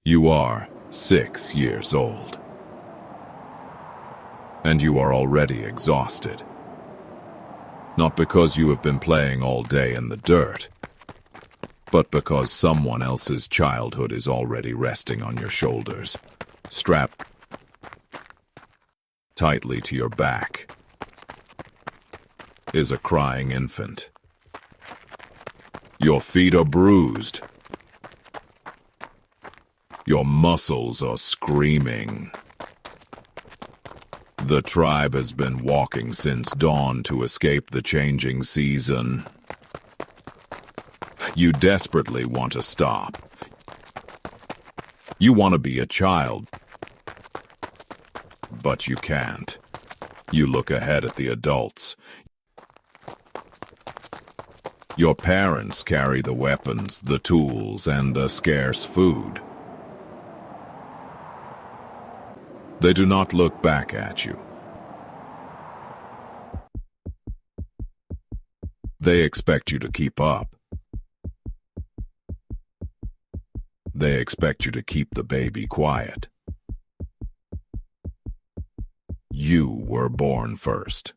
You are 6 years old, and you are already exhausted. Not because you have been playing all day in the dirt, but because someone else's childhood is already resting on your shoulders, strapped tightly to your back, is a crying infant. Your feet are bruised. Your muscles are screaming. The tribe has been walking since dawn to escape the changing season. You desperately want to stop. You want to be a child, but you can't. You look ahead at the adults. Your parents carry the weapons, the tools, and the scarce food. They do not look back at you. They expect you to keep up. They expect you to keep the baby quiet. You were born first.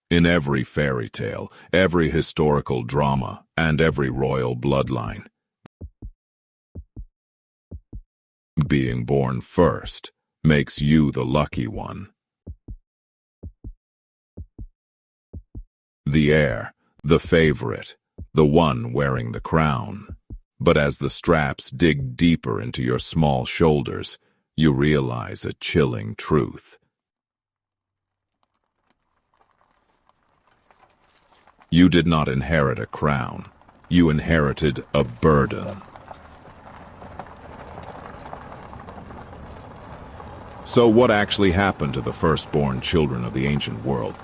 In every fairy tale, every historical drama, and every royal bloodline, being born first makes you the lucky one. The heir, the favorite, the one wearing the crown. But as the straps dig deeper into your small shoulders, you realize a chilling truth. You did not inherit a crown. You inherited a burden. So what actually happened to the firstborn children of the ancient world?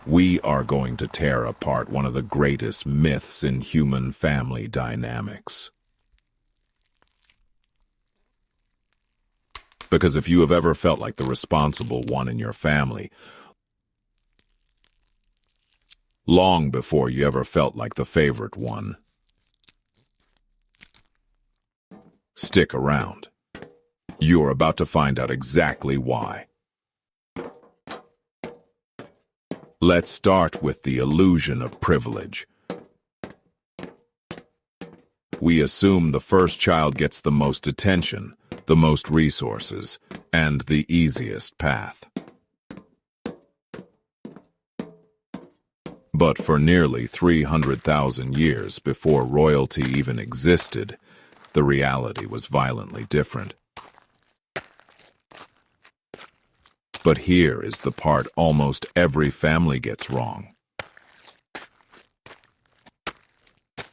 We are going to tear apart one of the greatest myths in human family dynamics. Because if you have ever felt like the responsible one in your family, long before you ever felt like the favorite one, stick around. You're about to find out exactly why. Let's start with the illusion of privilege. We assume the first child gets the most attention, the most resources, and the easiest path. But for nearly 300,000 years before royalty even existed, the reality was violently different. But here is the part almost every family gets wrong.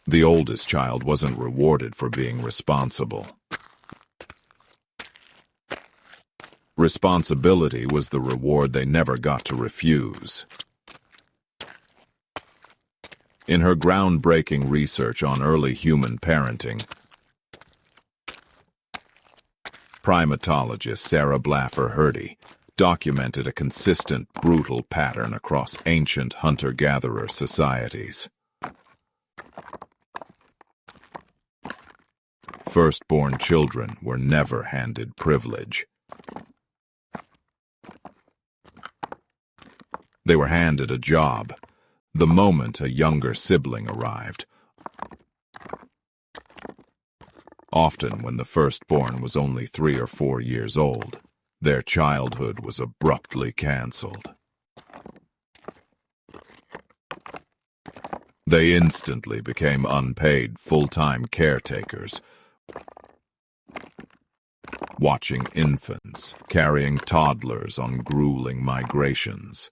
The oldest child wasn't rewarded for being responsible. Responsibility was the reward they never got to refuse. In her groundbreaking research on early human parenting, primatologist Sarah Blaffer Hrdy documented a consistent, brutal pattern across ancient hunter-gatherer societies. Firstborn children were never handed privilege. They were handed a job the moment a younger sibling arrived, often when the firstborn was only 3 or 4 years old. Their childhood was abruptly canceled. They instantly became unpaid full-time caretakers, watching infants, carrying toddlers on grueling migrations,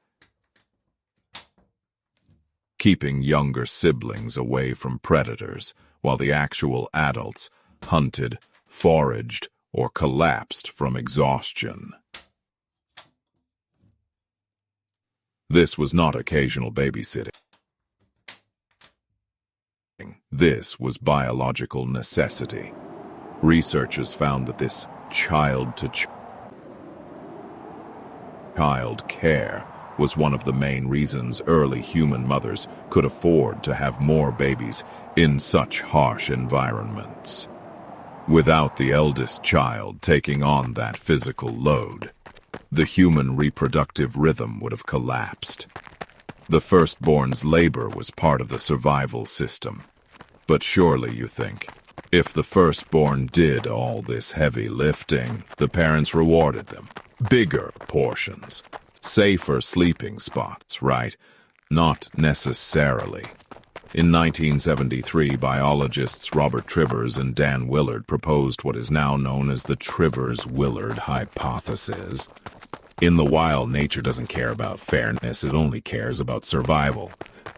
keeping younger siblings away from predators while the actual adults hunted, foraged, or collapsed from exhaustion. This was not occasional babysitting. This was biological necessity. Researchers found that this child-to-child care was one of the main reasons early human mothers could afford to have more babies in such harsh environments. Without the eldest child taking on that physical load, the human reproductive rhythm would have collapsed. The firstborn's labor was part of the survival system. But surely, you think, if the firstborn did all this heavy lifting, the parents rewarded them. Bigger portions, safer sleeping spots, right? Not necessarily. In 1973, biologists Robert Trivers and Dan Willard proposed what is now known as the Trivers-Willard hypothesis. In the wild, nature doesn't care about fairness, it only cares about survival.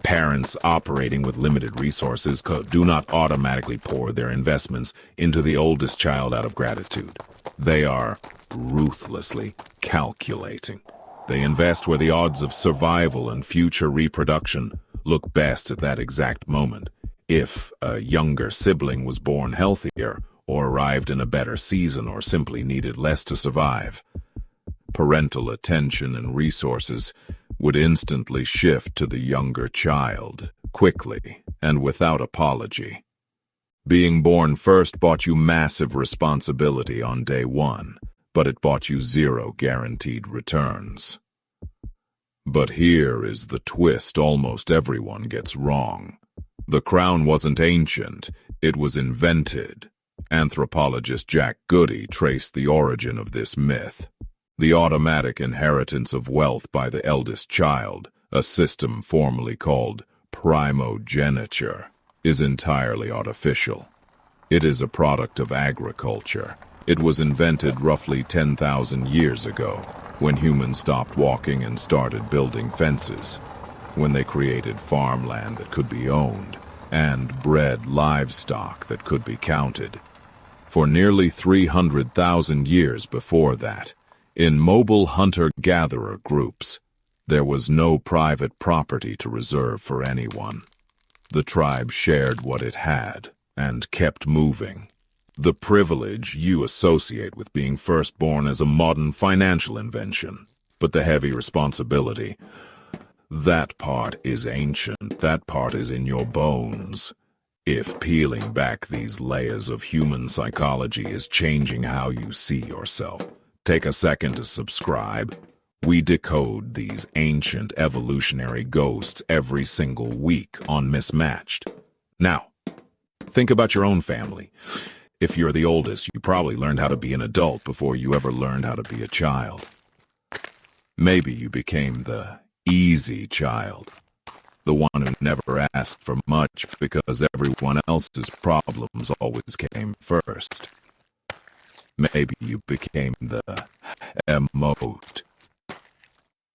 Parents operating with limited resources do not automatically pour their investments into the oldest child out of gratitude. They are ruthlessly calculating. They invest where the odds of survival and future reproduction look best at that exact moment. If a younger sibling was born healthier, or arrived in a better season, or simply needed less to survive, parental attention and resources would instantly shift to the younger child, quickly and without apology. Being born first bought you massive responsibility on day one, but it bought you zero guaranteed returns. But here is the twist almost everyone gets wrong. The crown wasn't ancient, it was invented. Anthropologist Jack Goody traced the origin of this myth. The automatic inheritance of wealth by the eldest child, a system formerly called primogeniture, is entirely artificial. It is a product of agriculture. It was invented roughly 10,000 years ago, when humans stopped walking and started building fences, when they created farmland that could be owned, and bred livestock that could be counted. For nearly 300,000 years before that, in mobile hunter-gatherer groups, there was no private property to reserve for anyone. The tribe shared what it had, and kept moving. The privilege you associate with being firstborn is a modern financial invention, but the heavy responsibility, that part is ancient, that part is in your bones. If peeling back these layers of human psychology is changing how you see yourself, take a second to subscribe. We decode these ancient evolutionary ghosts every single week on Mismatched. Now, think about your own family. If you're the oldest, you probably learned how to be an adult before you ever learned how to be a child. Maybe you became the easy child, the one who never asked for much because everyone else's problems always came first. Maybe you became the emote,